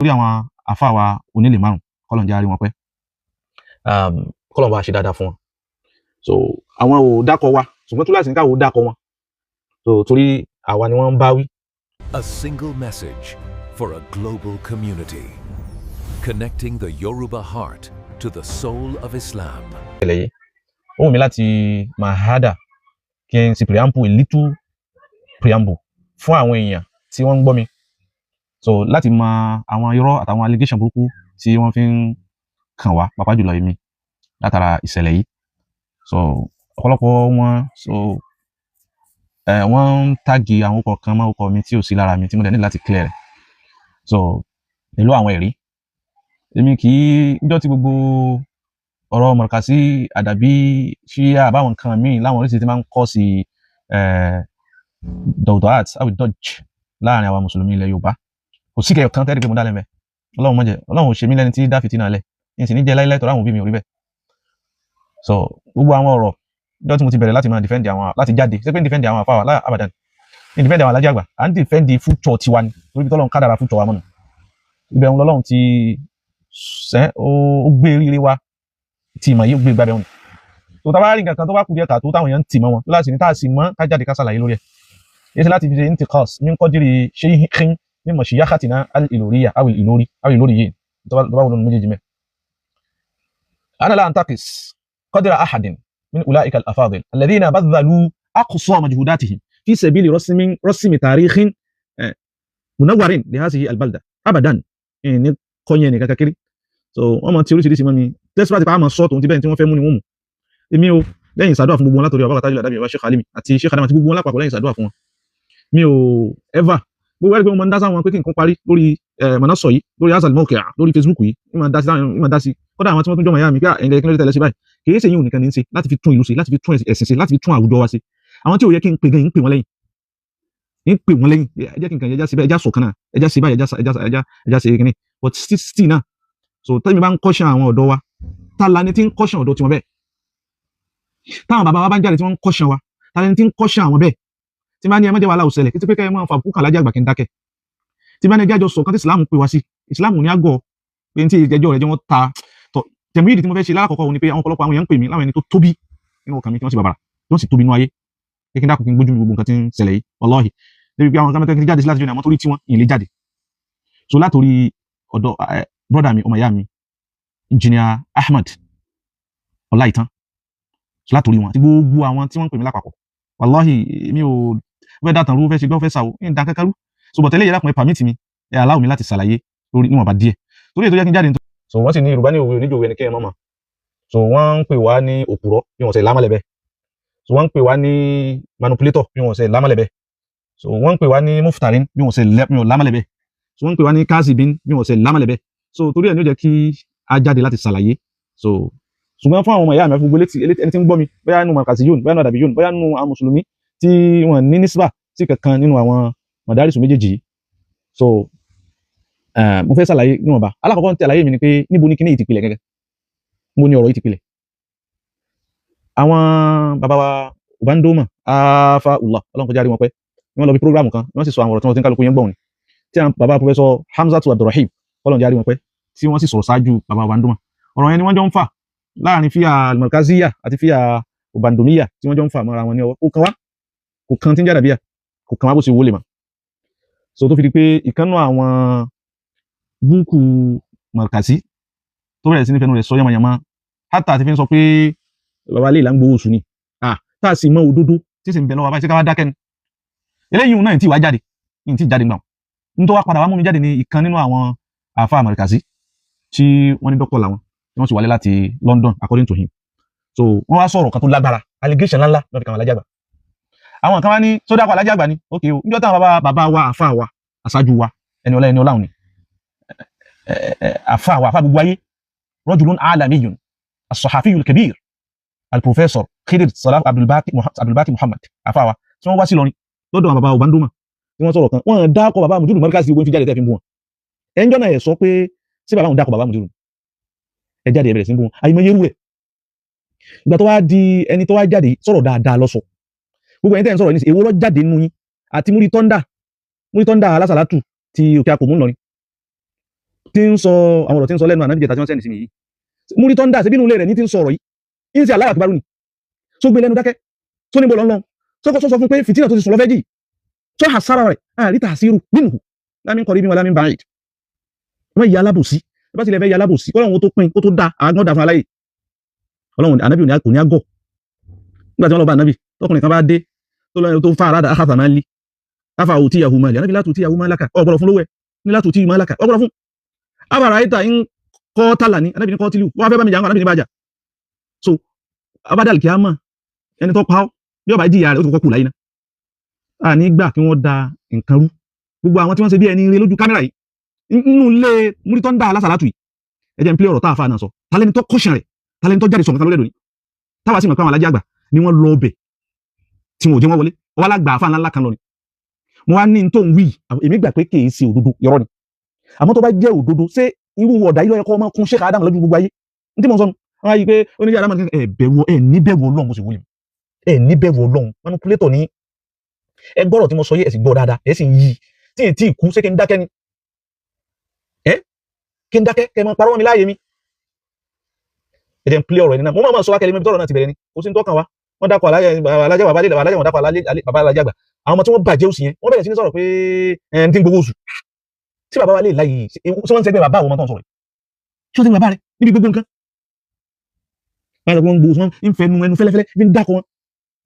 lórí àwọn àfáà wa onílé márùn kọ́lọ̀ ń jẹ́ àrí wọn pẹ́ kọ́lọ̀ bá ṣe dáadáa fún wọn so àwọn ò dákọ̀ wa ṣùgbọ́n tó láti ní káwọ́ dákọ̀ wọn so torí àwa ni wọ́n ń bá wí. A single message for a global community, connecting the Yoruba heart to the soul of Islam. Ó wù mí láti máa hádà kí n sì preamble, a little preamble fún àwọn èèyàn tí wọ́n ń gbọ́ mi so láti mọ àwọn irọ́ àtàwọn allegation burúkú tí wọ́n fi ń kàn wá pàápàá jùlọ èmi látara ìṣẹ̀lẹ̀ yìí so ọ̀pọ̀lọpọ̀ wọn so wọ́n ń tagi àwọn ọkọ̀ kan mọ́ ọkọ̀ mi tí ò sí lára mi tí mo dẹ̀ ní láti clear rẹ̀ so pẹ̀lú àwọn ẹ̀rí èmi kì í jọ́ tí gbogbo ọ̀rọ̀ mọ̀rọ̀kásí àdàbí ṣíyà àbáwọn nǹkan míì láwọn oríṣiríṣi tí máa ń kọ́ sí dọ̀dọ̀t àwì dodge láàrin àwọn mùsùlùmí ilẹ̀ Yorùbá kò sí kẹyọ̀ kan tẹ́rì pé mo dálẹ̀ mẹ́ Ọlọ́run mọ̀jẹ̀ Ọlọ́run ò ṣe mí lẹ́ni tí dá fìtínà lẹ̀ ní sì ní jẹ́ láíláí tọ́ra àwọn òbí mi ò rí bẹ́ẹ̀ so gbogbo àwọn ọ̀rọ̀ ìjọ tí mo ti bẹ̀rẹ̀ láti máa defend àwọn láti jáde ṣé pé ń defend àwọn àfáwà abadan ń defend àwọn alájàgbà à ń defend future tiwa ni torí bí tọ́lọ́run kádàrà future wa mọ́nu ibẹ̀ ń lọ́lọ́run ti ó gbé rere wa tí ìmọ̀ yìí gbé gbábẹ́ wọn so tá bá rí nǹkan kan tó bá kù díẹ̀ kà tó táwọn èèyàn ń tì mọ́ wọn láti ní tá a sì mọ́ ká jáde ká ṣàlàyé lórí ẹ̀ èyí sì láti fi ṣe intiqas min qadri shaykhin min mashayikhatina al-iloriyya aw al-iloriyyin tó bá wọlé méjèèjì mẹ́. ana la antaqis qadra ahadin min ulaika al-afadil alladhina badhalu aqsa majhudatihim fi sabili rasmi tarikhin munawwarin li hadhihi al-balda abadan ní kọ́yẹ́ ní kakakiri so wọ́n mọ̀ tí oríṣiríṣi mọ́ mi despite pa àmọ́ sọ́ọ̀tún ti bẹ́ẹ̀ tí wọ́n fẹ́ mú ni wọ́n mú èmi o lẹ́yìn ìsàdúrà fún gbogbo wọn látọ̀rí ọba kàtàjù àdábì ọba Sheikh Alimi àti Sheikh Adam àti gbogbo wọn lápapọ̀ lẹ́yìn ìsàdúrà fún wọn mi ò ever gbogbo ẹgbẹ́ wọn máa ń dá sáwọn pé kí nǹkan parí lórí mọ̀nàsọ yìí lórí azal mọ́ọ̀kẹ́ lórí Facebook yìí ìmọ̀ dá sí kọ́dà àwọn tí wọ́n tún jọmọ̀ ẹ̀yà mi pé ẹ̀yìn kí ló tẹ̀lé sí báyìí kì í ṣe yín nìkan ní í ṣe láti fi tún ìlú ṣe láti fi tún ẹ̀sìn ṣe láti fi tún àwùjọ wa ṣe àwọn tí ò yẹ kí n pè gan yín pè wọ́n lẹ́yìn ẹ jẹ́ kí nǹkan ẹja sí báyìí ẹja sọ̀kan náà ẹja sí báyìí ẹja sí kíní but still náà so tẹ́mi bá ń kọ́ṣán àwọn ọ̀dọ́ wa ta la ni tí ń kọ́ṣán ọ̀dọ́ tiwọn bẹ́ẹ̀ táwọn bàbá wa bá ń jáde tí wọ́n ń kọ́ṣán wa ta ni tí ń kọ́ṣán àwọn bẹ́ẹ̀ tí bá ní ẹ má jẹ́ wàhálà òṣèlè kí tí pé kẹ́ ẹ máa fà búkà lájà àgbà kí n dákẹ́ tí bá ní ẹjọ́ sọ kan tí ìsìláàmù pè wá sí ìsìláàmù ní àgọ́ pé ní tí ìjẹ́jọ́ rẹ̀ jẹ́ wọ́n ta tọ̀ tẹ̀mú yìí tí mo fẹ́ ṣe lákọ̀ọ́kọ́ òun ni pé àwọn ọ̀pọ̀lọpọ̀ àwọn èèyàn ń pè mí láwọn ẹni tó tóbi nínú ọkàn mi tí wọ́n sì bàbàrà tí wọ́n sì tóbi nínú ayé pé kí n dákun kí n gbójú gbogbo nǹkan tí ń ṣẹlẹ̀ yìí wallahi débi pé àwọn kan mẹ́tẹ́ kí n jáde sí láti jọ ní àwọn torí tí wọ́n ìlé jáde so látòrí ọ̀dọ̀ brọ́dà mi ọmọ ìyá mi engineer Ahmad Ọláìtàn so látòrí wọn àti gbogbo àwọn tí wọ́n ń pè mí lápapọ̀ wallahi mi ò fẹ́ dátàn rú fẹ́ ṣe gbọ́ fẹ́ sàwọ́ ní ìdá kankan rú so bọ̀tẹ́lẹ̀ yẹ lápọn ẹ permit mi ẹ allow mi láti ṣàlàyé lórí níwọ̀n bá díẹ̀ torí ètò yẹ kí n jáde nítorí. so wọ́n sì ní Yorùbá ní òwe oníjòwe ẹni kẹ́yìn mọ́mọ́ so wọ́n ń pè wá ní òpùrọ́ bí wọ́n ṣe lámọ́lẹ̀bẹ̀ so wọ́n ń pè wá ní manipulator bí wọ́n ṣe lámọ́lẹ̀bẹ̀ so wọ́n ń pè wá ní muftarin bí wọ́n ṣe lámọ́lẹ̀bẹ̀ so wọ́n ń pè wá ní kazibin bí wọ́n ṣe lámọ́lẹ̀bẹ̀ so torí ẹ̀ ní ó jẹ́ kí a jáde láti ṣàlàyé so ṣùgbọ́n fún àwọn ọmọ ìyá mi gbogbo ẹni tí ń gbọ́ mi bóyá nínú màkàsí yóò bóyá nínú àdàbí yóò bóyá nínú àwọn mùsùlùmí tí wọ́n ní nísbà sí kankan nínú àwọn màdárìsù méjèèjì so mo fẹ́ ṣàlàyé níwọ̀nba alákọ̀ọ́kọ́ tí àlàyé mi ni pé níbo ni kíní ìtìpìlẹ̀ gẹ́gẹ́ mo ní ọ̀rọ̀ ìtìpìlẹ̀ àwọn bàbá wa Ubandoma afa ullah ọlọ́run kọjá rí wọn pẹ́ wọ́n lọ bí prógrámù kan wọ́n sì sọ àwọn ọ̀rọ̀ tí wọ́n ti ń kálukú yẹn gbọ̀n ni tí àwọn bàbá Professor Hamzatu Abdulrahim ọlọ́run jáde wọn pẹ́ tí wọ́n sì sọ̀rọ̀ ṣáájú bàbá Ubandoma ọ̀rọ̀ yẹn ni wọ́n jọ ń fà láàrin fíà al-Markaziyya àti fíà Ubandomiyya tí wọ́n jọ ń fà mọ́ra wọn ní ọwọ́ kò kan tí ń jáde bíyà kò kan wá bó ṣe wọlé mà so tó fi di pé ìkànnù àwọn búùkù Markazi tó bẹ̀rẹ̀ sí ní fẹnu rẹ̀ sọ yamayama hátà ti fi ń sọ pé bàbá lè là ń gbowó oṣù ni tá a sì mọ òdodo tí sì ń bẹ lọ́wọ́ báyìí tí ká wá dákẹ́ ni eléyìí náà ní tí wá jáde ní tí jáde gbà ń tó wá padà wá mú mi jáde ní ìkan nínú àwọn àfáà Markazi tí wọ́n ní dọ́kọ̀ làwọn tí wọ́n sì wálé láti London according to him so wọ́n wá sọ̀rọ̀ kan tó lágbára allegation ńláńlá lọ́dọ̀ kan alájàgbà àwọn kan wá ní sódà kọ alájàgbà ni ok o níjọ́ táwọn bàbá wa àfáà wa aṣáájú wa ẹni ọlá ẹni ọláhùn ni àfáà gbogbo ayé rajulun alamiyun as-sahafiyyul kabir al-professor Khidir Salah Abdulbaki Muhammad àfáà wa tí wọ́n wá sí lọrin lọ́dọ̀ àwọn bàbá Ubandoma tí wọ́n sọ̀rọ̀ kan wọ́n dákọ̀ bàbá Mujudu Markazi ogun fi jáde tẹ́ fi ń bú wọn ẹnjọ́ náà ẹ̀ sọ pé sí bàbá wọn dákọ̀ bàbá Mujudu ẹ jáde ẹ̀bẹ̀rẹ̀ sí ń bú wọn àyìnbó yẹrù ẹ̀ ìgbà tó wá di ẹni tó wá jáde sọ̀rọ̀ dáadáa lọ́sọ̀ gbogbo ẹni tẹ́ ń sọ̀rọ̀ ní èwo ló jáde nínú yín àti múrí tọ́ndà alásàlátù ti òkè àpòmú ńlọrin tí ń sọ àwọn ọ̀rọ̀ tí ń sọ lẹ́nu ànábì jẹta tí wọ́n sẹ́ni sí mi yìí múrí tó ń dà sí bínú ilé rẹ̀ ní tí ń sọ̀rọ̀ yìí ń ṣe aláwà kíbarú ni tó gbé lẹ́nu dákẹ́ tó níbo lọ́nlọ́n tó sọ fún pé fìtínà tó ti sùn lọ́fẹ́ jì tó hà sára rẹ̀ àríta àsírù nínú lámì kọrí bí wọn lámì báyìí wọ́n yí alábòsí bá tilẹ̀ fẹ́ yí alábòsí kọ́lọ́run tó pín kó tó dá àgbọ̀n dà fún aláyè ọlọ́run ànábì kò ní àgọ̀ nígbà tí wọ́n lọ bá ànábì tọkùnrin kan bá dé tó fa àrádà àkàtà máa ń lé afa òtí yahu máa lè ànábì látò tí yahu máa láka ọgbọ̀rọ̀ fún lówẹ̀ ní látò tí máa láka ọgbọ̀rọ̀ fún abàrà àìta ń kọ́ tààlà ní ànábì ní kọ́ tìlú wọ́n fẹ́ bá mi jà ń kọ́ ànábì ní bàjà so abadal kìámà ẹni tó pa ọ́ bí ọba ìjìyà rẹ̀ ó ti kọ́kọ́ kù láyé náà a ní gbà kí wọ́n da nǹkan rú gbogbo àwọn tí wọ́n ṣe bí ẹni ire lójú kámẹ́rà yìí nínú ilé múrítọ́ ń dá alásàlátù yìí ẹ jẹ́ n play ọ̀rọ̀ táàfà náà sọ tálẹ́ni tó kọ́ṣẹ́ rẹ̀ tálẹ́ni tó jáde sọ̀rọ̀ kan lórí ẹ̀dùn táwa sì mọ̀ pé àwọn alájà àgbà ni wọ́n lọ ọbẹ̀ tí wọn ò jẹ́ wọ́n wọlé ọwọ́ alágbà àfà ńlá kan lọ ni mo wá ní tó ń wí èmi gbà pé kìí ṣe òdodo irọ́ ni àmọ́ tó bá jẹ́ òdodo ṣé irú ọ̀dà yìí ló yẹ kó máa kún Sheikh Adam lójú gbogbo ayé ní tí mo sọ nù wọ́n á yí pé oníjà Adam ní bẹ̀rù Ọlọ́run mo sì wúlẹ̀ ní bẹ̀rù Ọlọ́run manipulator ní ẹ gbọ́rọ̀ tí mo sọ yé ẹ sì gbọ́ dáadáa ẹ sì ń yí tí ì tí ì kú ṣé kí n dákẹ́ ni kí n dákẹ́ kẹ́ máa parọ́ mi láàyè mi ẹ jẹ́ n play ọ̀rọ̀ ẹni náà mo máa sọ wákẹ́lẹ́ mi tọ́rọ̀ náà ti bẹ̀rẹ̀ ni kò sí ní tọ́kàn wa wọ́n dákọ̀ alájà bàbá alájà wọn dákọ̀ bàbá alájà gbà àwọn ọmọ tí wọ́n bàjẹ́ òsì yẹn wọ́n bẹ̀rẹ̀ sí ní sọ̀rọ̀ pé ẹni tí ń gbowó oṣù tí bàbá wa lè láyè tí wọ́n ń sẹ́gbẹ́ bàbá àwọn ọmọ tó ń sọ̀rọ̀ tí wọ́n ti bàbá rẹ̀ níbi gbogbo nǹkan wọ́n gbowó wọn ń fẹnu ẹnu fẹ́lẹ́fẹ́lẹ́ bí ń dákọ̀ wọn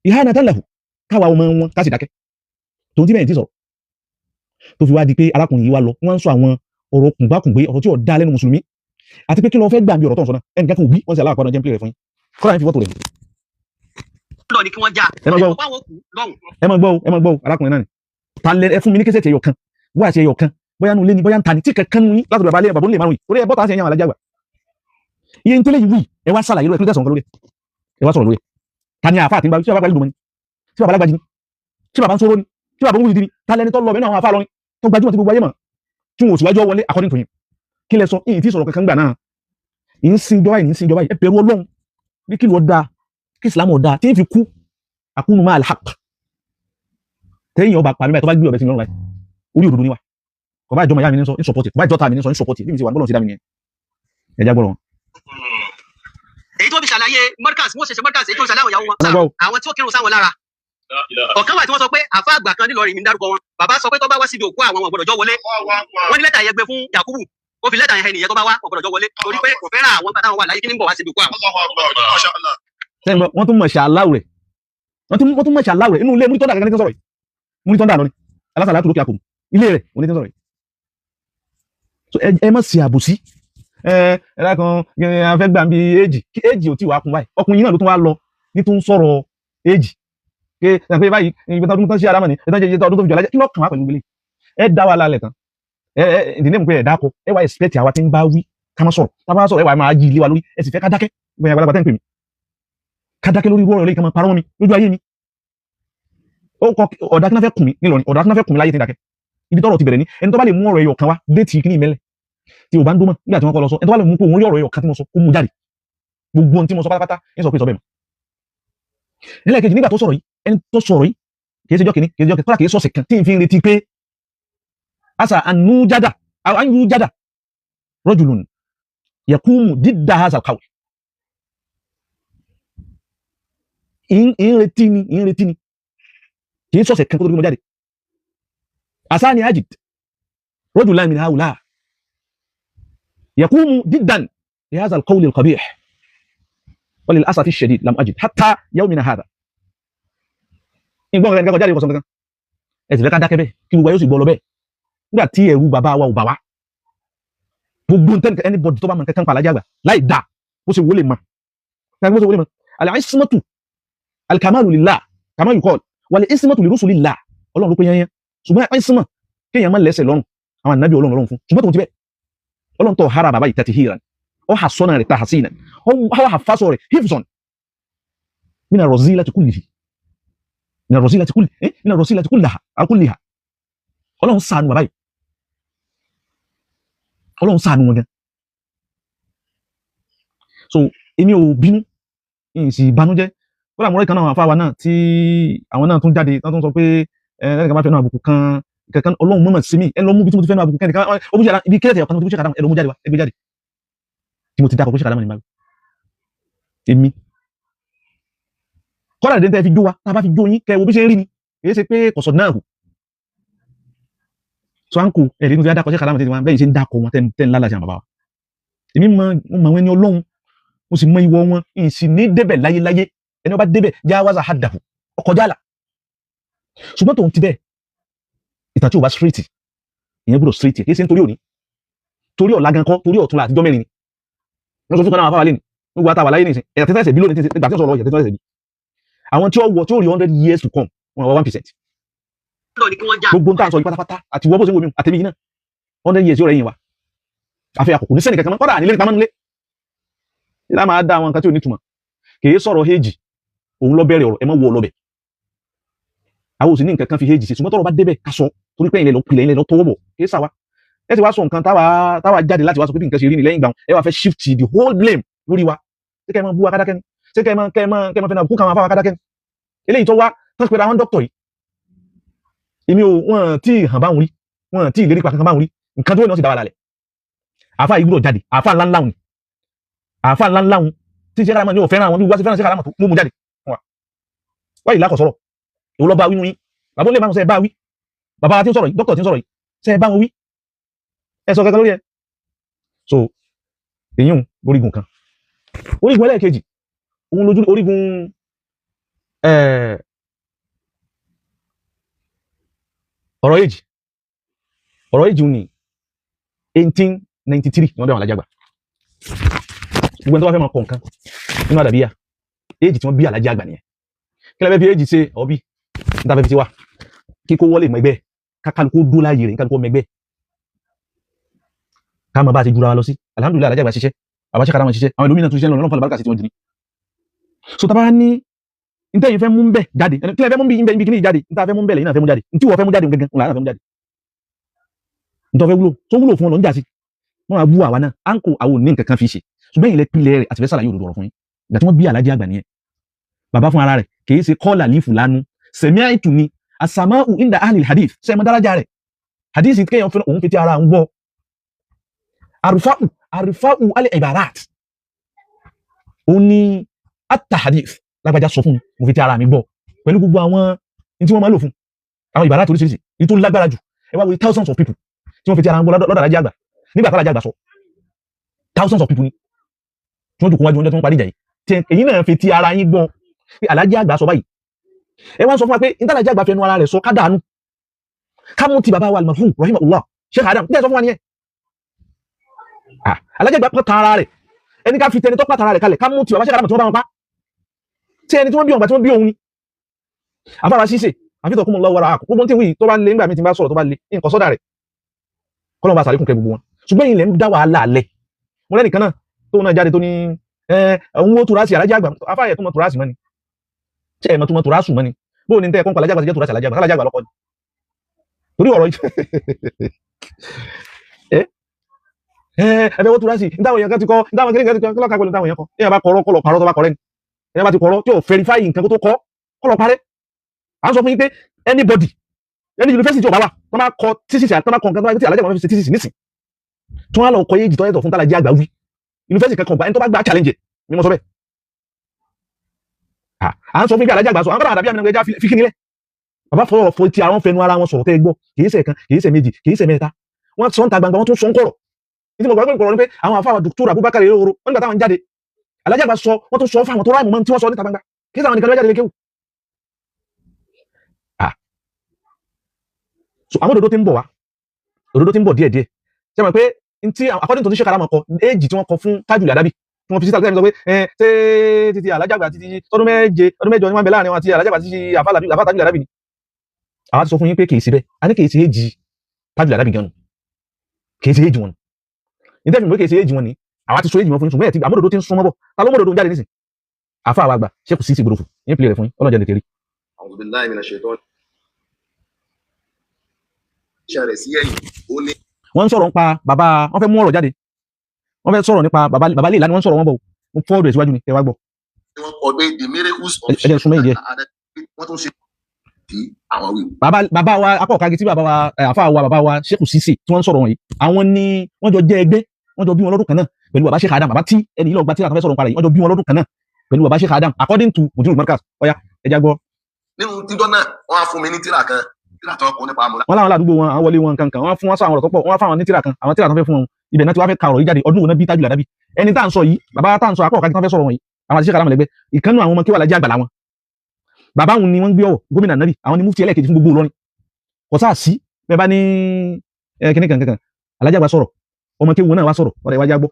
ìhà náà tán lẹ̀hù káwa ọmọ wọn ká sì dákẹ́ tó ń tí bẹ́ẹ̀ ti sọ̀rọ̀ tó fi wá di pé arákùnrin yìí wá lọ wọ́n ń sọ àwọn ọ̀rọ̀ kùngbákùngbé ọ̀rọ̀ tí ò dá lẹ́nu mùsùlùmí àti pé kí ló fẹ́ gbà bí ọ̀rọ̀ tó ń sọ náà ẹnìkan kò wí wọ́n sì aláàpá náà jẹ́ ń pè rẹ̀ fún yín kọ́lá yín fi fọ́tò rẹ̀ lọ ni kí wọ́n já ẹ máa gbọ́ arákùnrin náà ni ta lẹ ẹ fún mi ní kẹsẹ̀ ẹyọ kan wá àti ẹyọ kan bóyá nu lé ní bóyá ń ta ni tí kankan nu yín látọ̀dọ̀ balẹ̀ bàbá olè márùn yìí torí ẹ bọ́ta ṣe yan alájà gbà iye nítorí yìí wí ẹ wá sàlàyé lórí ẹ tẹ̀sán kan lórí ẹ wá sọ̀rọ̀ lórí ta ni àfa àti nígbà tí bàbá gbàlejò mọ́ ni tí bàbá alágbàjì ni tí bàbá ń sọ̀rọ̀ ni tí bàbá ń wuli ni ta lẹni tó lọ mẹ́nu àwọn àfa lọrin tó gbajúmọ̀ tí gbogbo ayé mọ̀ tí wọn ò síwájú wọlé according to him kí lẹ sọ ìyìn tí sọ̀rọ̀ kankan gbà náà ìyìn sin ìjọba ìyìn sin ìjọba ẹ bẹ̀rù Ọlọ́run bí kí ló dáa kí Islam ó dáa tí ń fi kú akunu ma alhaq tẹ́yìn ọba pàmí báyìí tó bá gbé ọ̀bẹ sí lọ́rùn báyìí orí òdodo níwà kò bá ìjọba ìyá mi ní sọ in support kò bá ìjọta mi ní sọ in support bí mi ti wà bọ́lọ̀ sí dá mi nìyẹn ẹjá gbọ́rọ̀ wọn. èyí tó fi ṣàlàyé Markaz wọ́n ṣẹ̀ṣẹ̀ Markaz èyí tó fi ṣàlàyé ìyàwó wọn àwọn tí ó kírun sáwọn lára ọ̀kan wà tí wọ́n sọ pé àfa àgbà kan nílọrin mi ń dárúkọ wọn bàbá sọ pé tó bá wá síbi òkú àwọn ọ̀gbọ̀dọ̀ jọ wọlé wọ́n ní lẹ́tà yẹn gbé fún Yakubu ó fi lẹ́tà yẹn nìyẹn tó bá wá ọ̀gbọ̀dọ̀ jọ wọlé torí pé kò fẹ́ràn àwọn bàtà wọn wà láyé kí ní bọ̀ wá síbi òkú àwọn. wọ́n tún mọ̀ ṣàláwù rẹ̀ wọ́n tún mọ̀ ṣàláwù rẹ̀ inú ilé múrítọ́ndà kankan ní tí ń sọ̀rọ̀ yìí múrítọ́ndà lọ ni alásàlátù lókè àkùn ilé rẹ̀ òní tí ń sọ̀rọ̀ yìí so ẹ má ṣe àbòsí ẹ̀rá kan afẹ́ gbà bí éèjì ò tí wàá kún báyìí ọkùnrin yìí náà ló tún wá lọ ní tó ń sọ̀rọ̀ éèjì pé báyìí ìgbà tọdún tán sí ara mọ̀ ní ẹ̀tàn jẹjẹ tọdún tó fi jọ lájẹ́ kí lọ́kàn wá pẹ̀lú gbélé ẹ dá wa lálẹ́ tán ìdílé mú pé ẹ̀dá kọ ẹ wá expect àwa tí ń bá wí ká má sọ̀rọ̀ tá bá sọ̀rọ̀ ẹ wà máa yí ilé wa lórí ẹ sì fẹ́ ká dákẹ́ gbẹ̀yìn àgbàlagbà tẹ́ ń pè mí ká dákẹ́ lórí wọ́ọ̀rọ̀ lẹ́yìn kan máa parọ́ mi lójú ayé mi ó kọ ọ̀dà kí náà fẹ́ kùn mí nílọrin ọ̀dà kí náà fẹ́ kùn mí láyé tí ń dákẹ́ ibi tọ́rọ̀ ti bẹ̀rẹ̀ ní ẹni tó bá lè mú ọ̀rọ̀ ẹyọ kan wá déètì kí ní ìmẹ́lẹ̀ tí ò bá ń dúmọ̀ nígbà tí wọ́n kọ́ lọ sọ ẹni tó bá lè mú pé òun rí ọ̀rọ̀ ẹyọ kan tí mo sọ kó mú jáde gbogbo ohun tí mo sọ pátápátá ń sọ pé sọ bẹ́ẹ̀ mọ́ ẹlẹ́ẹ̀kejì nígbà tó sọ̀rọ̀ yìí ẹni tó sọ̀rọ̀ yìí kìí ṣe jọ́ kìíní kìí ṣe jọ́ kìíní kọ́lá kìí sọ̀sẹ̀ kan tí n fi ń retí pé asa anújádà rajulun yakumu dídá haza kaw ìrètí ni kìí sọ̀sẹ̀ kan tó tó jáde asa ni ajid rajulan min haula yakumu dídán haza alqawl alqabih وللأسف الشديد لم أجد حتى يومنا هذا ìgbọ́n rẹ̀ jáde ìkọ̀sán kankan ẹ̀sì fẹ́ ká dákẹ́ bẹ́ kí gbogbo ayó sì gbọ́ lọ bẹ́ nígbà tí ẹ̀rù bàbá wa ò bà wá gbogbo anybody tó bá mọ̀ kankan pàlájá àgbà láì dá bó ṣe wọlé ma al-ismatu al-kamalu lillah kama yuqal wal-ismatu li rusulillah ọlọ́run ló pé yẹn ṣùgbọ́n isma kéèyàn má lẹ́sẹ̀ lọ́rùn àwọn ànábì ọlọ́run fún ṣùgbọ́n tó ti bẹ́ ọlọ́run tó hara bàbá yìí tatihiran ọ ha sọ́nà rẹ̀ tahsinan ọ ha fásọ rẹ̀ hifzan min ar-razilati kullihi من الرسيلة من الرسيلة كلها Ọlọ́run ṣàánú bàbá yìí Ọlọ́run ṣàánú wọn gan so èmi ò bínú ìyìn sì banújẹ́ kódà mọ̀rẹ́ kan náà àfáwà náà tí àwọn náà tún jáde tán tún sọ pé ẹnìkan bá fẹ́ náà àbùkù kan kankan Ọlọ́run mọ̀mọ̀ sí mi ẹ lọ mú bí tí mo ti fẹ́ nu àbùkù kẹ́nìkan ó bú ṣe ibi kílẹ̀ tẹ̀yọ̀ kan tó ṣe kàdámù ẹ lọ mú jáde wá ẹ gbé jáde tí mo ti dákọ̀ tó ṣe kàdámù ní báyìí èmi kọ́lá ìdẹ́ntẹ́ fi jó wa tá a bá fi jó yín kẹ́ wo bí ṣe ń rí ni èyí ṣe pé kọ̀sọ̀ náà kù so à ń kó ẹ̀rí ní fi dákọ̀ ṣe kàdámù tẹ́tí wọn bẹ́ẹ̀ ṣe ń dákọ̀ wọn tẹ́ ń lálàjà bàbá wa èmi mọ wọn ní Ọlọ́run mo sì mọ ìwọ wọn ìsìn ní débẹ̀ láyéláyé ẹni ọba débẹ̀ jáwáza hadahu ọkọ̀ jálà ṣùgbọ́n tòun ti bẹ́ẹ̀ ìtàn tí ò bá straight ìyẹn gbọ́dọ̀ straight kìí ṣe nítorí òní torí ọ̀la gan kọ́ torí ọ̀tún àtijọ́ mẹ́rin ni wọ́n sọ fún kanáà àfáwà lé ní gbogbo àtàwà láyé nìsín ẹ̀yà tẹ́tẹ́ ẹ̀sẹ̀ bí lónìí nígbà tí wọ́n sọ̀rọ̀ ẹ̀yà tẹ́tẹ́ ẹ̀sẹ̀ bí àwọn tí ó wọ tí ó rí 100 years to come wọn wọ 1%. gbogbo ń tà ń sọ yìí pátápátá àti wọ́n bó ṣe ń wo mi àtẹ̀mí yìí náà 100 years yóò rẹ̀ yìn wa àfi àkókò ní sẹ́nì kankan kọ́dà nílé nípa nílé ìlà máa dá àwọn nǹkan tí ò ní túmọ̀ kìí sọ̀rọ̀ héjì òun lọ bẹ̀rẹ̀ ọ̀rọ̀ ẹ mọ́ wọ ọlọ́bẹ̀ àwọn òsì ní nǹkan kan fi héjì sí ṣùgbọ́n tọ́rọ̀ bá débẹ̀ ká sọ torí pé ilẹ̀ lọ pilẹ̀ ilẹ̀ lọ tọwọ́ bọ̀ kìí sàwá ẹ ti wá sọ nǹkan táwa jáde láti wá sọ pé bí nǹkan ṣe rí ni lẹ́yìn ìgbà ẹ wá fẹ́ shift the whole blame lórí wa ṣé kẹ́ ẹ máa bú wa kádákẹ́ ni ṣé kẹ́ ẹ máa fẹ́ náà kú káwọn afáwa kádákẹ́ ni eléyìí tó wá tán pé àwọn dókítà yìí èmi ò wọ́n tí hàn bá wọn rí wọ́n tí ìlérí pa kankan bá wọn rí nǹkan tó wọ́n náà sì dá wa lálẹ́ àfa yìí gbúdọ̀ jáde àfa ńláńláhùn tí ṣe kára mọ́ ní ò fẹ́ràn àwọn bí wá sí fẹ́ràn sí kára mọ́ tó mú jáde wáyìí lákọ̀ sọ̀rọ̀ èwo lọ bá wí nú yín bàbá olè máa ń sọ ẹ bá wí bàbá tí ń sọ̀rọ̀ yìí dókítà tí ń sọ̀rọ̀ yìí ṣe ẹ bá wọn wí ẹ sọ kankan lórí ẹ so èyún orígun kan orígun ẹlẹ́ẹ̀kejì òun lójú orígun ọ̀rọ̀ èjì ní 1893 ni wọ́n bẹ̀rẹ̀ alájàgbà gbogbo ẹni tó bá fẹ́ máa kọ nǹkan nínú àdàbíyà èjì tí wọ́n bí alájàgbà nìyẹn kí lẹ́bẹ̀ẹ́ fi èjì ṣe ọ̀bí níta fẹ́ fi ti wá kíkó wọlé mọ́ ẹgbẹ́ kákàlùkù dúró láàyè rẹ̀ kálùkù mẹ́gbẹ́ ká máa bá ti jura wa lọ sí alhamdulillah alájàgbà ṣiṣẹ́ àbáṣẹ́ kára wọn ṣiṣẹ́ àwọn ìlú mìíràn tó ṣiṣẹ́ lọ́nà fún àlùbáríkà sí tí wọ́n jì ní so tàbá ní níta yìí fẹ́ mú bẹ́ jáde kí lẹ́ fẹ́ mú bí kíní jáde níta fẹ́ mú bẹ́ẹ̀ lẹ́yìn náà fẹ́ mú jáde ní tí wọ́n fẹ́ mú jáde gẹ́gẹ́ ńlá náà fẹ́ mú jáde níta fẹ́ wúlò tó wúlò fún ọ lọ ń jà sí wọ́n máa bú àwa náà à ń kó àwọn òní nǹkan kan fi ṣe ṣùgbọ́n ilẹ̀ pilẹ̀ rẹ̀ àti fẹ́ sàlàyé òdodo ọ̀rọ̀ fún yín ìgbà tí wọ́n bí alájẹ́ àgbà nìyẹn bàbá fún ara rẹ̀ kìí ṣe kọ́ọ̀là lífù lánú sẹ̀mí àìtù ni àsàmáhù inda ahli hadith sẹ́mi dárájà rẹ̀ hadith kéèyàn fẹ́ òun fi ti ara ń gbọ́ àrùfáù alẹ́ ibarat òun ni atta hadith lágbàjá sọ fún mo fi ti ara mi gbọ́ pẹ̀lú gbogbo àwọn tí wọ́n máa lò fún àwọn ibarat oríṣiríṣi ní tó lágbára jù ẹ wá wo thousands of people tí wọ́n fi ti ara ń gbọ́ lọ́dọ̀ alájẹ́ àgbà nígbà tí alájẹ́ àgbà sọ thousands of people ni tí wọ́n jù kún wájú oúnjẹ tó ń parí ìjà yìí tí èyí náà fi ti ara yín gbọ́ pé alájẹ́ àgbà sọ báyìí ẹ wá ń sọ fún wa pé ní alájẹ́ àgbà fẹnu ara rẹ̀ sọ ká dànù ká mú ti bàbá wa al-marhum rahimahullah Sheikh Adam ní ẹ sọ fún wa nìyẹn alájẹ́ àgbà pọ̀ tan ara rẹ̀ ẹni ká fi tẹni tó pàtàkì ara rẹ̀ kalẹ̀ ká mú ti bàbá Sheikh Adam tí wọ́n bá wọn pa tí ẹni tí wọ́n bí ọ̀gbà tí wọ́n bí òun ni àbára ṣíṣe àfihàn kúmọ̀ lọ́wọ́ ara àkókò gbogbo tí wí tó bá lé nígbà mi ti bá sọ̀rọ̀ tó bá lé nǹkan sọ́dà rẹ̀ kọ́lọ́mù bá sàlékùn kẹ gbogbo wọn ṣùgbọ́n ilẹ̀ ń dá wàhálà alẹ́ mo lẹ́nìkan náà tó náà jáde tó ní òun wo turasi alájẹ́ àgbà afáyẹ̀ tó mọ turasi mọ́ ni ṣe ẹ̀mọ́ tó mọ turasu mọ́ ni bó ní tẹ́ ẹ̀kọ́ alájẹ́ àgbà ti jẹ́ turasi alájẹ́ àgbà lọ́kọ́ ni torí ọ̀rọ̀ ẹ̀bẹ̀ wo turasi ìdáwọn èèyàn kan ti kọ́ ìdáwọn kiri kan ti kọ́ lọ́ka pẹ̀lú ìdáwọn èèyàn kọ́ èèyàn bá kọ́rọ́ kọ́lọ̀ parọ́ tó bá kọ́rẹ́ ni èèyàn bá ti kọ́rọ́ tí ò verify nǹkan tó kọ́ kọ́lọ̀ parẹ́ à ń sọ fún yín pé anybody any university ọba wa tó máa kọ thesis àti tó máa kọ nǹkan tó máa tí alájẹ́ àwọn fi ṣe thesis nísìn tí wọ́n á lọ kọ yéjì tó yẹtọ̀ fún tàlàjẹ́ àgbà wí university kankan ọba ẹni tó bá gba challenge ni mo sọ bẹ́ẹ̀ à ń sọ fún pé alájẹ́ àgbà sọ àwọn kọ́nà àdàbí àmì ẹja fi kí nílẹ̀ bàbá fọwọ́ fọ ti àwọn fẹnu ara wọn sọ̀rọ̀ tẹ́ gbọ́ kìí ṣe kan kìí ṣe méjì kìí ṣe mẹ́ta wọ́n sọ ń ta gbangba wọ́n tún sọ ń kọ̀rọ̀ ní mo gbàgbé kọ̀rọ̀ ni pé àwọn àfáà Dr. Abubakar Eloro wọ́n nígbà táwọn jáde alájẹ́ àgbà sọ wọ́n tún sọ fún àwọn tó ráìmù mọ́ tí wọ́n sọ níta gbangba kìí ṣe àwọn nìkan lọ́jáde lékéwù so àwọn òdodo tí ń bọ̀ wá òdodo tí ń bọ̀ díẹ̀díẹ̀ ṣe mọ̀ pé tí according to ní Sheikh Adam kọ éèjì tí wọ́n kọ fún Tajul Adabi tí wọ́n fi sísà lẹ́yìn sọ pé ṣé títí alájàgbà títí ọdún mẹ́jọ ní wọ́n bẹ láàrin wọn àti alájàgbà títí àfà Tajul Adabi ni àwọn ti sọ fún yín pé kìí sí bẹ́ẹ̀ a ní kìí sí éèjì Tajul Adabi gan-an kìí sí éèjì wọn ní tẹ́fì pé kìí sí éèjì wọn ni àwọn ti sọ éèjì wọn fún yín ṣùgbọ́n ẹ̀ tí àmọ́dòdó ti ń súnmọ́ bọ̀ ta ló mọ́dòdó jáde nísìn àfà àwọn àgbà Sheikh Sisi gbòdòfò yín pìlẹ̀ rẹ̀ fún yín ọlọ́jà lè tẹ̀rí. A'udhu billahi minash shaitan ṣẹlẹ̀ sí ẹ̀yìn ó ní. wọ́n ń sọ̀rọ̀ nípa bàbá wọ́n fẹ́ mú ọ̀rọ̀ jáde wọ́n fẹ́ sọ̀rọ̀ nípa bàbá lè lánàá wọ́n sọ̀rọ̀ wọn bọ̀ mo fọ́ọ̀dù ẹ̀ síwájú ni ẹ wá gbọ́. wọ́n kọ pé the miracles of ẹ̀jẹ̀ súnmọ́ ìdíẹ̀. wọ́n tún ṣe tí àwọn wí. bàbá wa akọ̀kagi tí bàbá wa àfa wa bàbá wa Sheikh Sisi tí wọ́n ń sọ̀rọ̀ wọ̀nyí àwọn ni wọ́n jọ jẹ́ ẹgbẹ́ wọ́n jọ bí wọn lọ́dún kan náà pẹ̀lú bàbá Sheikh Adam bàbá tí ẹni yìí lọ gba tí àtàfẹ́ sọ̀rọ̀ nípa rẹ̀ wọ́n jọ bí wọn lọ́dún kan náà pẹ̀lú bàbá Sheikh Adam according to Mudirul Markaz ọ̀ya ẹja gbọ́. nínú tíjọ́ náà wọ́n á fún mi ní tíra kan tíra tó kọ́ nípa àmúlá. wọ́n láwọn ládùúgbò wọn àwọn wọlé wọn kankan wọ́n fún wọn sọ àwọn ọ̀rọ̀ tó pọ̀ wọ́n fáwọn ní tíra kan àwọn tíra tó fẹ́ fún wọn ibẹ̀ náà tí wọ́n fẹ́ ka ọ̀rọ̀ yìí jáde ọdún wo náà bí Tajul Adabi ẹni tá à ń sọ yìí bàbá tá à ń sọ akọ̀kagi tó fẹ́ sọ̀rọ̀ wọ̀nyí àwọn àti Sheikh Adam lẹ́gbẹ́ ìkànnù àwọn ọmọ kí wà lájẹ́ àgbàlá wọn bàbá òun ni wọ́n gbé ọ̀wọ̀ gómìnà nàbì àwọn ni mufti ẹlẹ́ẹ̀kejì fún gbogbo Ìlọrin kò sáà sí bẹ́ẹ̀ bá ní kíní kankan alájà àgbà sọ̀rọ̀ ọmọ kéwu náà wá sọ̀rọ̀ ọ̀rẹ́ wájà gbọ́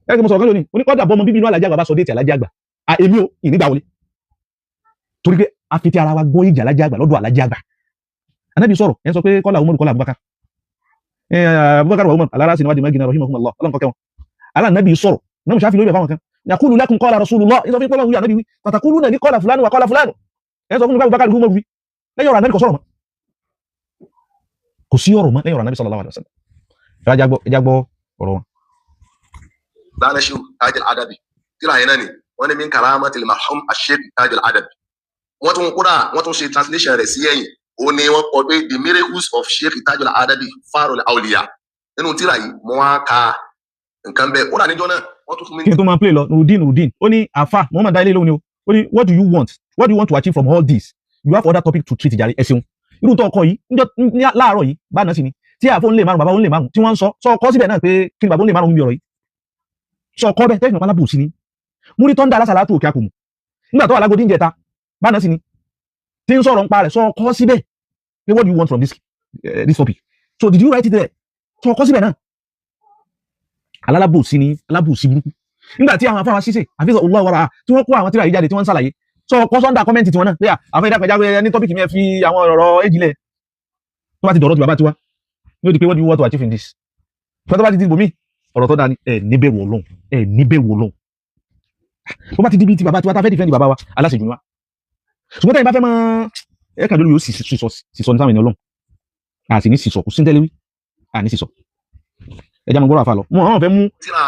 ẹ̀rẹ́ kí mo sọ̀rọ̀ kan lónìí oníkọ́dà bọ́ ọmọ bíbí inú alájà àgbà bá sọ déètì alájà àgbà èmi ò ìnígbà wọlé torí pé a fi ti ara wa gbọ́ ìjà alájà àgbà lọ́dọ̀ alájà àgbà anábì sọ̀rọ̀ ẹ̀ sọ pé kọ́lá Umaru kọ́lá Abubakar wa Umar alára sinimá dìmọ́ gínà rahimahumullah ọlọ́nkọ́ kẹwọn aláàbí sọ̀rọ̀ náà ṣáfi lórí ẹ̀fáwọn kan yaqulu lakum qala rasulullah ìsọ fún pọ́lọ́wù anábì tàtàkùlù náà ní kọ́lá fulani wa kọ́lá fulani ẹ̀ sọ fún Abubakar Umar wí lẹ́yìn ọ̀rọ̀ anábì kò sọ̀rọ̀ mọ́ kò sí ọ̀rọ̀ mọ́ lẹ́yìn ọ̀rọ̀ anábì sallallahu alaihi wasallam ẹjá gbọ́ ọ̀rọ̀ wọn. dáná ṣe Tajul Adabi tíra yẹn náà ni wọ́n ní min karamatil marhum Sheikh Tajul Adabi wọ́n tún ṣe translation rẹ̀ sí ẹ̀yìn ó ní wọ́n kọ pé the miracles of Sheikh Tajul Adabi Farul Awliya nínú tíra yìí mo wá ka nǹkan bẹ́ẹ̀ ó dà níjọ́ náà wọ́n tún fún mi. kí n tó máa play lọ Nurudeen ó ní àfa Muhammad Dale lóhùn ni ó ní what do you want to achieve from all this you have other topic to treat jàre ẹ̀sìn irú tó ọkọ yìí ní láàárọ̀ yìí bá náà sì ni tí àfọ ń lè márùn bàbá ń lè márùn tí wọ́n ń sọ ọkọ síbẹ̀ náà pé kí ni bàbá ń lè márùn níbi ọ̀rọ̀ yìí sọ ọkọ bẹ́ẹ̀ tẹ́sán alábò sí ni múrí tọ́ndà alásàlá tó òkè àkùnmù nígbà tó wà lágodi ń jẹta bá náà sì ni tí ń sọ̀rọ̀ ń pa rẹ̀ sọ ọkọ síbẹ̀ pé what do you want from this topic so did you write it there sọ ọkọ síbẹ̀ náà alábò sí ni alábò sí burúkú nígbà tí àwọn afáwa ṣíṣe àfihàn olúwàwàrà tí wọ́n kó àwọn tíra yìí jáde tí wọ́n ń ṣàlàyé sọ ọkọ sọ́ndà kọ́mẹ́ntì tiwọn náà pé àfẹ́ ìdápẹ́jáwé ní tọ́pìkì mi ẹ fi àwọn ọ̀rọ̀ èjìlẹ̀ tó bá ti dọ̀rọ̀ ti bàbá tiwa ní ó di pé what do you want to achieve in this tó bá ti di ibòmí ọ̀rọ̀ tó dáa ni níbẹ̀rù Ọlọ́run tó bá ti di bí ti bàbá tiwa tá fẹ́ dìfẹ́ǹdì bàbá wa aláṣejù ni wa ṣùgbọ́n tẹ́yìn bá fẹ́ mọ́ ẹ̀ka lórí yóò sísọ ní sáwọn ènìyàn Ọlọ́run àti ní sísọ kò sí tẹ́lẹ̀ wí àní sísọ ẹja mọ̀ gbọ́rọ̀ àfa lọ wọ́n fẹ́ mú. tíra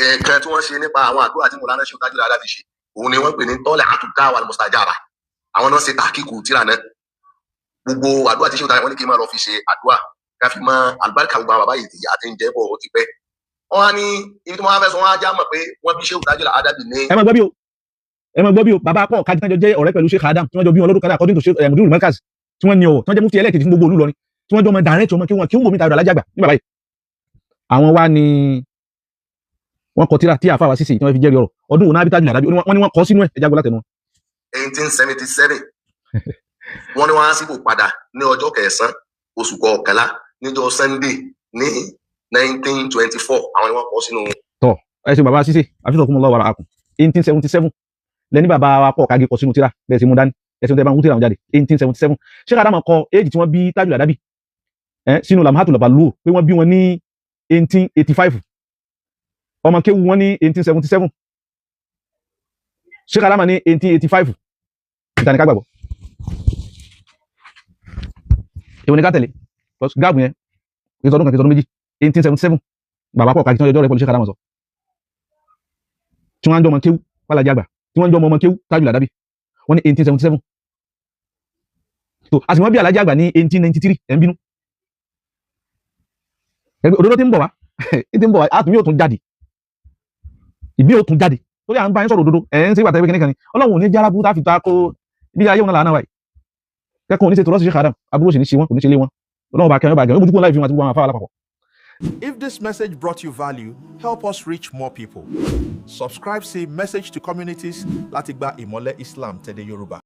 ẹ̀ẹ̀kan tí wọ́n ṣe nípa àwọn àdúrà tí Mawlana Sheikh Tajul Adabi ṣe òun ni wọ́n pè ní Tal'atu Da'wa al-Mustajaba àwọn náà ṣe tàkíkù tíra náà gbogbo àdúrà tí Sheikh Tajul wọ́n ní kí n máa lọ fi ṣe àdúrà ká fi mọ àlùbáríkà gbogbo àwọn bàbá yìí tìyà àti ń jẹ́ bọ̀ ó ti pẹ́ wọ́n á ní ibi tí wọ́n á fẹ́ sọ wọ́n á já mọ̀ pé wọ́n bí Sheikh Tajul Adabi ní. ẹ máa gbọ́ bí o bàbá akọ́ kájí tán jọ jẹ́ ọ̀rẹ́ pẹ̀lú Sheikh Adam tí wọ́n jọ bí wọn lọ́dún kan according to Mudirul Markaz tí wọ́n ní ọ̀wọ̀ tí wọ́n jẹ́ mufti ẹlẹ́ẹ̀kejì fún gbogbo olú Ìlọrin tí wọ́n jọ mọ direct ọmọ kí wọ́n wò mí Tajul alájàgbà ní bàbá yìí àwọn wá ní wọ́n kọ tíra tí àfáwà sísè tí wọ́n fi jẹ́rìí ọ̀rọ̀ ọdún òun náà bí Tajul Adabi wọ́n ní wọ́n kọ sínú ẹ̀ ẹja gbọ́ látẹnu. 1877 wọ́n ní wọ́n á síbò padà ní ọjọ́ kẹsàn-án oṣù kọkànlá níjọ́ Sunday ní 1924 àwọn ni wọ́n kọ sínú. tọ ẹ ṣe bàbá sísè àfihàn kún un lọ́wọ́ àkùn 1877 lẹ́ni bàbá wa kọ́ kági kọ sínú tíra bẹ́ẹ̀ sí mú dání ẹ̀sìn tẹ́ bá ń wú tíra wọn jáde 1877 Sheikh Adam kọ éèjì tí wọ́n bí Tajul Adabi sínú Lamhatul Balugh pé wọ́n bí wọn ní 1885 ọmọ kéwu wọn ní 1877 Sheikh Adam ní 1885 ìtànìká gbàgbọ́ èwo ni ká tẹ̀lé gáàbù yẹn kí sọdún kan kí sọdún méjì 1877 bàbá kọ̀ káàkiri tí wọ́n jọjọ́ rẹ̀ pẹ̀lú Sheikh Adam sọ tí wọ́n ń jọ ọmọ kéwu wàlájà àgbà tí wọ́n ń jọ ọmọ kéwu Tajul Adabi wọ́n ní 1877 tó a sì wọ́n bí alájà àgbà ní 1893 ẹ̀ ń bínú òdodo tí ń bọ̀ wá àtúnyí ò tún jáde ìbí ò tún jáde torí à ń bá yín sọ̀rọ̀ òdodo ẹ̀ ń ṣe ìgbà tẹ́wé kìnnìkan ni Ọlọ́run ò ní jára bú táfi ta kó bí ayé wọn làánà wáyé kẹ́kọ̀ọ́ ò ní ṣe tó rọ́ọ̀sì Sheikh Adam abúrò sì ní ṣe wọn kò ní ṣe lé wọn Ọlọ́run bá kẹrin bá gẹ̀rẹ́ ó bójúkú láì fi wọn àti gbogbo àwọn afárá lápapọ̀. If this message brought you value, help us reach more people. Subscribe sí Message to Communities láti gba ìmọ́lẹ̀ Islam tẹ̀lé Yorùbá.